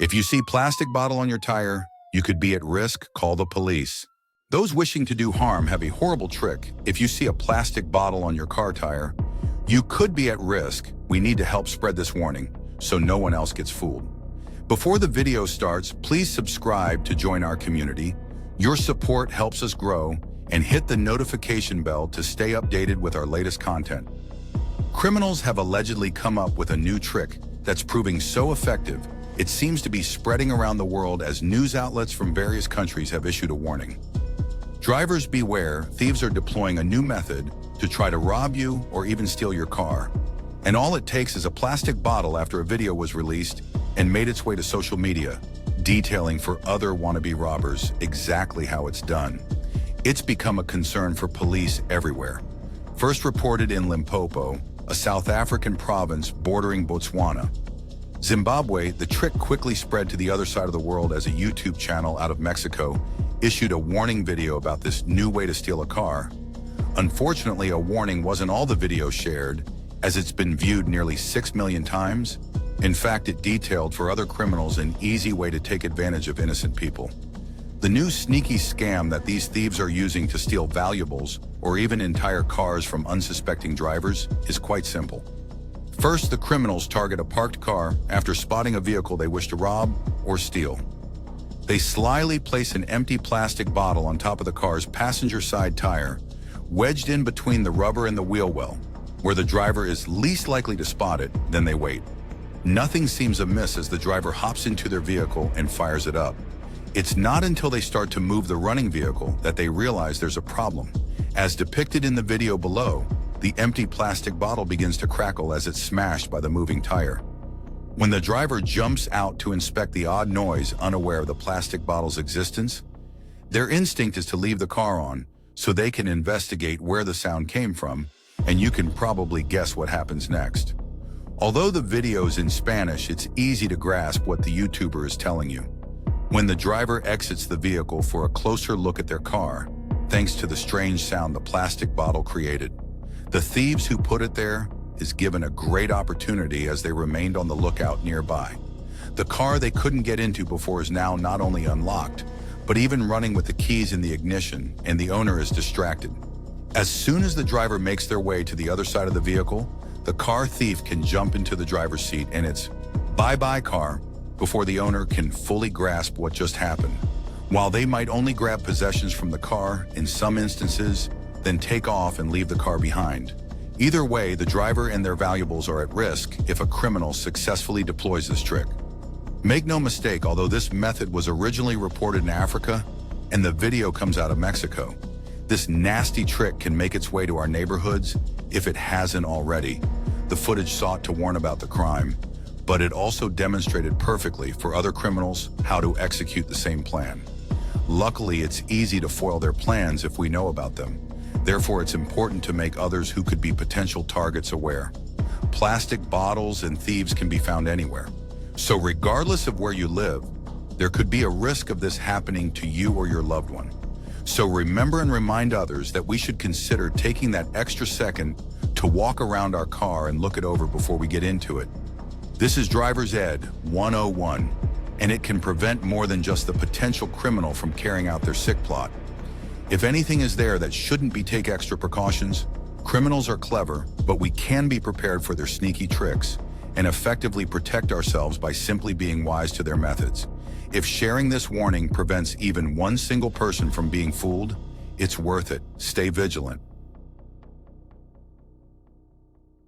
If you see plastic bottle on your tire, you could be at risk. Call the police. Those wishing to do harm have a horrible trick. If you see a plastic bottle on your car tire, you could be at risk. We need to help spread this warning so no one else gets fooled. Before the video starts, please subscribe to join our community. Your support helps us grow, and hit the notification bell to stay updated with our latest content. Criminals have allegedly come up with a new trick that's proving so effective, it seems to be spreading around the world as news outlets from various countries have issued a warning. Drivers beware, thieves are deploying a new method to try to rob you or even steal your car. And all it takes is a plastic bottle after a video was released and made its way to social media, detailing for other wannabe robbers exactly how it's done. It's become a concern for police everywhere. First reported in Limpopo, a South African province bordering Botswana. Zimbabwe, the trick quickly spread to the other side of the world as a YouTube channel out of Mexico issued a warning video about this new way to steal a car. Unfortunately, a warning wasn't all the video shared, as it's been viewed nearly 6 million times. In fact, it detailed for other criminals an easy way to take advantage of innocent people. The new sneaky scam that these thieves are using to steal valuables or even entire cars from unsuspecting drivers is quite simple. First, the criminals target a parked car after spotting a vehicle they wish to rob or steal. They slyly place an empty plastic bottle on top of the car's passenger side tire, wedged in between the rubber and the wheel well, where the driver is least likely to spot it. Then they wait. Nothing seems amiss as the driver hops into their vehicle and fires it up. It's not until they start to move the running vehicle that they realize there's a problem. As depicted in the video below, the empty plastic bottle begins to crackle as it's smashed by the moving tire. When the driver jumps out to inspect the odd noise, unaware of the plastic bottle's existence, their instinct is to leave the car on so they can investigate where the sound came from, and you can probably guess what happens next. Although the video's in Spanish, it's easy to grasp what the YouTuber is telling you. When the driver exits the vehicle for a closer look at their car, thanks to the strange sound the plastic bottle created, the thieves who put it there is given a great opportunity as they remained on the lookout nearby. The car they couldn't get into before is now not only unlocked, but even running with the keys in the ignition, and the owner is distracted. As soon as the driver makes their way to the other side of the vehicle, the car thief can jump into the driver's seat and it's bye-bye car before the owner can fully grasp what just happened. While they might only grab possessions from the car, in some instances, then take off and leave the car behind. Either way, the driver and their valuables are at risk if a criminal successfully deploys this trick. Make no mistake, although this method was originally reported in Africa and the video comes out of Mexico, this nasty trick can make its way to our neighborhoods if it hasn't already. The footage sought to warn about the crime, but it also demonstrated perfectly for other criminals how to execute the same plan. Luckily, it's easy to foil their plans if we know about them. Therefore, it's important to make others who could be potential targets aware. Plastic bottles and thieves can be found anywhere. So regardless of where you live, there could be a risk of this happening to you or your loved one. So remember and remind others that we should consider taking that extra second to walk around our car and look it over before we get into it. This is Driver's Ed 101, and it can prevent more than just the potential criminal from carrying out their sick plot. If anything is there that shouldn't be, take extra precautions. Criminals are clever, but we can be prepared for their sneaky tricks and effectively protect ourselves by simply being wise to their methods. If sharing this warning prevents even one single person from being fooled, it's worth it. Stay vigilant.